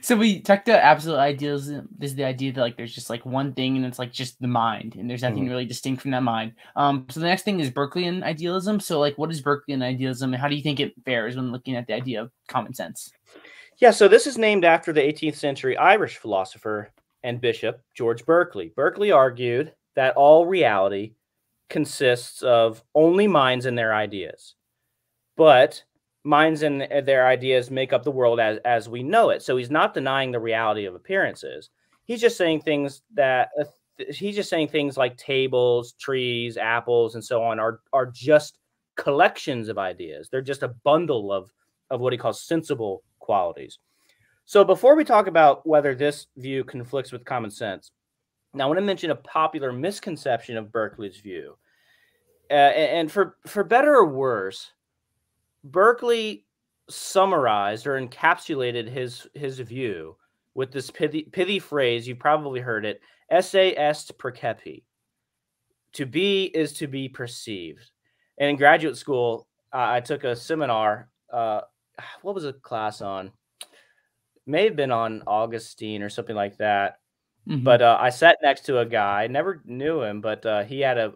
So we talked about absolute idealism. This is the idea that like there's just like one thing and it's like just the mind, and there's nothing Mhm. really distinct from that mind. So the next thing is Berkeleyan idealism. So like, what is Berkeleyan idealism, and how do you think it fares when looking at the idea of common sense? Yeah, so this is named after the 18th century Irish philosopher and bishop George Berkeley. Berkeley argued that all reality consists of only minds and their ideas, but minds and their ideas make up the world as we know it. So he's not denying the reality of appearances. He's just saying things that he's just saying things like tables, trees, apples, and so on are just collections of ideas. They're just a bundle of what he calls sensible qualities. So before we talk about whether this view conflicts with common sense, now I want to mention a popular misconception of Berkeley's view. And for better or worse, Berkeley summarized or encapsulated his view with this pithy phrase. You've probably heard it: "Esse est percepi." To be is to be perceived. And in graduate school, I took a seminar. What was a class on? May have been on Augustine or something like that. Hmm. But I sat next to a guy. I never knew him, but he had a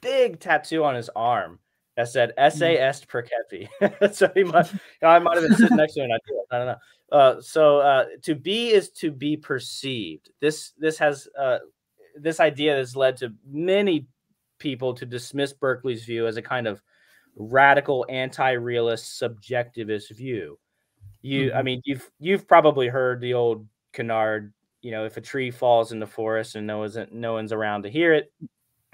big tattoo on his arm that said "Esse est percepi." So I might have been sitting next to him. I don't know. To be is to be perceived. This idea has led to many people to dismiss Berkeley's view as a kind of radical anti-realist subjectivist view. I Hmm. mean, you've probably heard the old canard, if a tree falls in the forest and no one's around to hear it,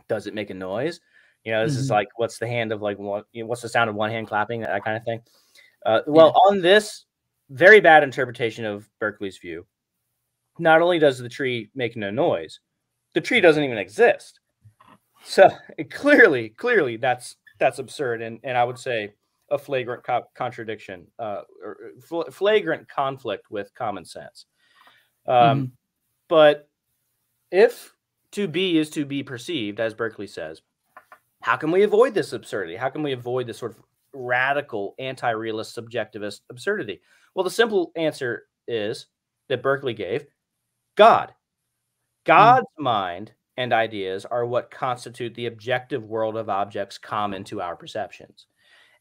does it make a noise? This is Hmm. like, what's the hand of like one, what's the sound of one hand clapping, that kind of thing. Yeah. Well, on this very bad interpretation of Berkeley's view, not only does the tree make no noise, the tree doesn't even exist. So clearly, that's absurd, and I would say a flagrant contradiction, or flagrant conflict with common sense. Um, Hmm. but if to be is to be perceived, as Berkeley says, how can we avoid this absurdity? How can we avoid this sort of radical anti-realist subjectivist absurdity? Well, the simple answer is that Berkeley gave: God. God's mind and ideas are what constitute the objective world of objects common to our perceptions.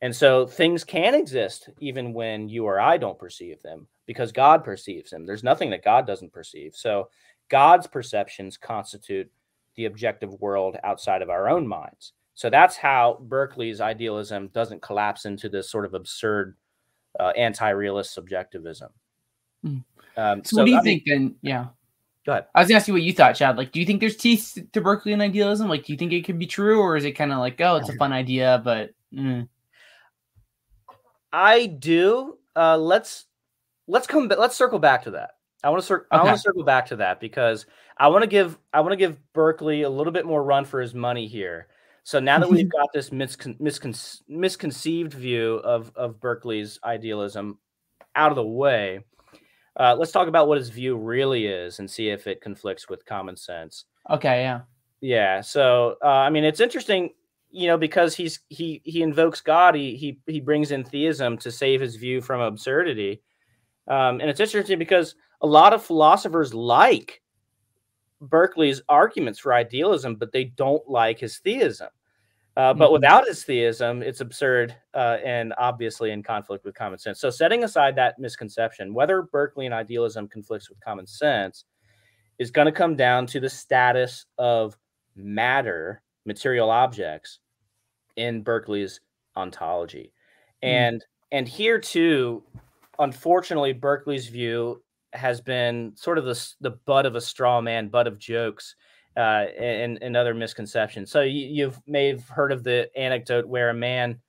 And so things can exist even when you or I don't perceive them, because God perceives them. There's nothing that God doesn't perceive. So God's perceptions constitute the objective world outside of our own minds. So that's how Berkeley's idealism doesn't collapse into this sort of absurd anti-realist subjectivism. Hmm. So what So do you I mean, think then? Yeah. go ahead. I was gonna ask you what you thought, Chad. Like, do you think there's teeth to Berkeleyan idealism? Like, do you think it could be true, or is it kind of like, oh, it's a fun idea, but I do. Let's circle back to that. I want okay. to circle back to that because I want to give Berkeley a little bit more run for his money here. So now that we've got this misconceived view of Berkeley's idealism out of the way, let's talk about what his view really is and see if it conflicts with common sense. Okay, yeah. Yeah. So I mean, it's interesting, because he invokes God. He brings in theism to save his view from absurdity. And it's interesting because a lot of philosophers like Berkeley's arguments for idealism, but they don't like his theism. But Mhm. without his theism, it's absurd and obviously in conflict with common sense. So, setting aside that misconception, whether Berkeley idealism conflicts with common sense is going to come down to the status of matter, material objects, in Berkeley's ontology. Mm. And here too, unfortunately, Berkeley's view has been sort of the butt of a straw man, butt of jokes, and other misconceptions. So you may have heard of the anecdote where a man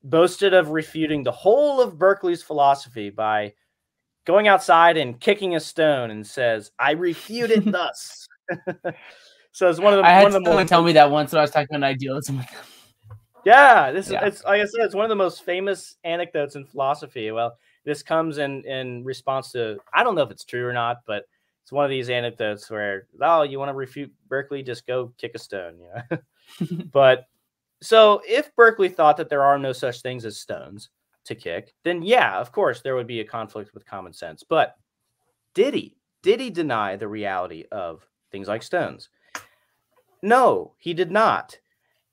boasted of refuting the whole of Berkeley's philosophy by going outside and kicking a stone and says, "I refute it thus." So it's I one had of the someone most tell me that once when I was talking about idealism with them. Yeah, this is Yeah. it's like I said, it's one of the most famous anecdotes in philosophy. Well, this comes in response to, I don't know if it's true or not, but it's one of these anecdotes where, oh, you want to refute Berkeley, just go kick a stone, But so if Berkeley thought that there are no such things as stones, to kick, then yeah, of course, there would be a conflict with common sense. But did he? Did he deny the reality of things like stones? No, he did not.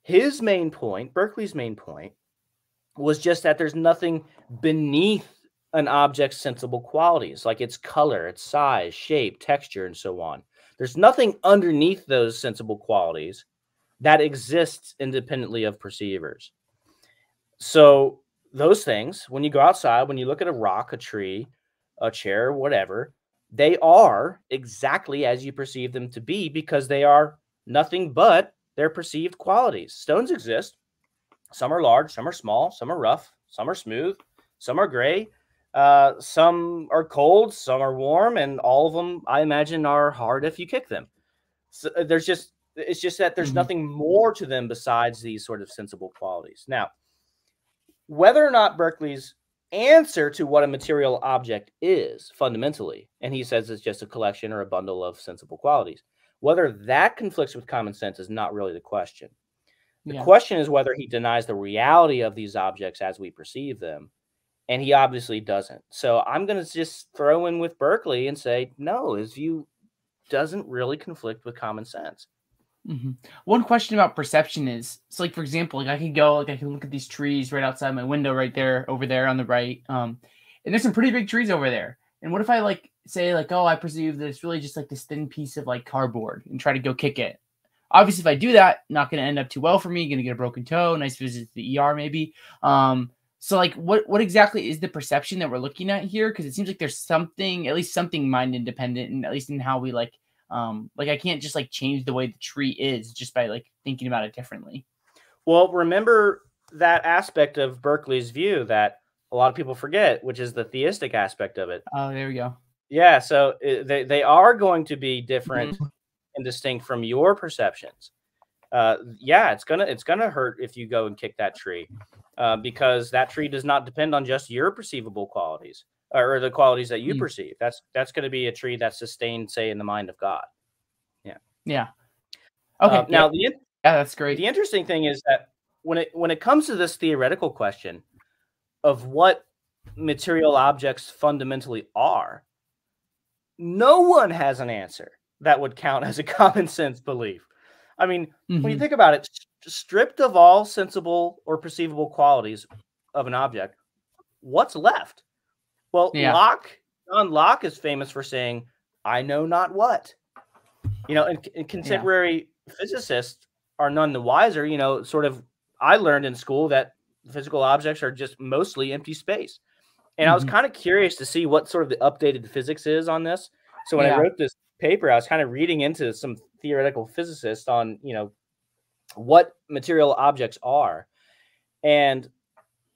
His main point, Berkeley's main point, was just that there's nothing beneath an object's sensible qualities, like its color, its size, shape, texture, and so on. There's nothing underneath those sensible qualities that exists independently of perceivers. So those things, when you go outside, when you look at a rock, a tree, a chair, whatever, they are exactly as you perceive them to be because they are nothing but their perceived qualities. Stones exist. Some are large, some are small, some are rough, some are smooth, some are gray, some are cold, some are warm, and all of them, I imagine, are hard if you kick them. So it's just that there's nothing more to them besides these sort of sensible qualities. Now, whether or not Berkeley's answer to what a material object is fundamentally, and he says it's just a collection or a bundle of sensible qualities, whether that conflicts with common sense is not really the question. The question is whether he denies the reality of these objects as we perceive them, and he obviously doesn't. So I'm going to just throw in with Berkeley and say, no, his view doesn't really conflict with common sense. One question about perception is, so like, for example, like I can look at these trees right outside my window right there, over there on the right. And there's some pretty big trees over there. And what if I like say like, oh, I perceive that it's really just like this thin piece of like cardboard and try to go kick it. Obviously, if I do that, not going to end up too well for me. Going to get a broken toe, nice visit to the ER maybe. So like what exactly is the perception that we're looking at here? Because it seems like there's something, at least something mind independent, and at least in how we like I can't just like change the way the tree is just by like thinking about it differently. Well, remember that aspect of Berkeley's view that a lot of people forget, which is the theistic aspect of it. Oh, there we go. Yeah, so they are going to be different and distinct from your perceptions. Yeah, it's gonna hurt if you go and kick that tree, because that tree does not depend on just your perceivable qualities or the qualities that you perceive. That's going to be a tree that's sustained, say, in the mind of God. Yeah. Yeah. Okay. Now, that's great. The interesting thing is that when it comes to this theoretical question of what material objects fundamentally are, no one has an answer that would count as a common sense belief. I mean, when you think about it, stripped of all sensible or perceivable qualities of an object, what's left? Well, John Locke is famous for saying, "I know not what." You know, and contemporary physicists are none the wiser. You know, sort of, I learned in school that physical objects are just mostly empty space. And I was kind of curious to see what sort of the updated physics is on this. So when I wrote this paper, I was kind of reading into some theoretical physicists on, you know, what material objects are. And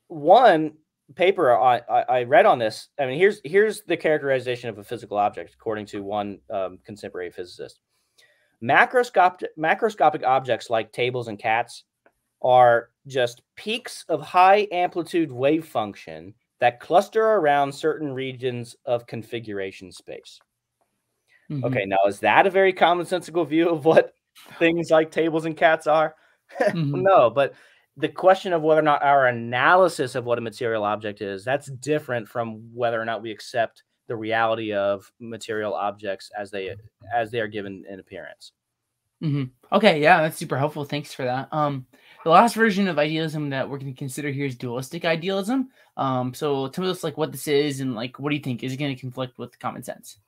one paper I read on this, I mean, here's the characterization of a physical object according to one contemporary physicist. Macroscopic objects like tables and cats are just peaks of high amplitude wave function that cluster around certain regions of configuration space. Okay, now is that a very commonsensical view of what things like tables and cats are? No, but the question of whether or not our analysis of what a material object is, that's different from whether or not we accept the reality of material objects as they are given in appearance. Okay, yeah, that's super helpful. Thanks for that. The last version of idealism that we're going to consider here is dualistic idealism. So tell us like what this is and like what do you think is going to conflict with common sense?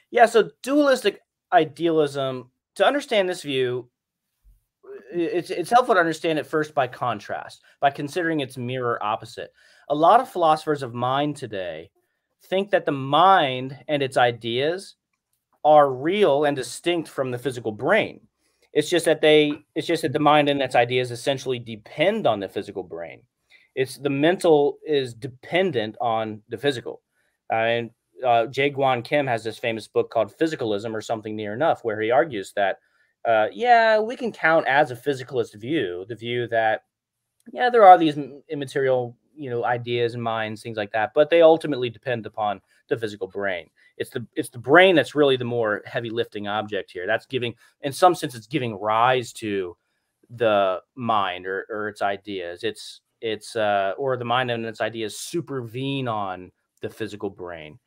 Yeah, so dualistic idealism, to understand this view, it's helpful to understand it first by contrast, by considering its mirror opposite. A lot of philosophers of mind today think that the mind and its ideas are real and distinct from the physical brain. It's just that the mind and its ideas essentially depend on the physical brain. It's the mental is dependent on the physical. And Jae Gwon Kim has this famous book called Physicalism or something near enough, where he argues that, we can count as a physicalist view, the view that, there are these immaterial, ideas and minds, things like that, but they ultimately depend upon the physical brain. It's the brain that's really the more heavy lifting object here. That's giving, in some sense, it's giving rise to the mind or its ideas. its or the mind and its ideas supervene on the physical brain.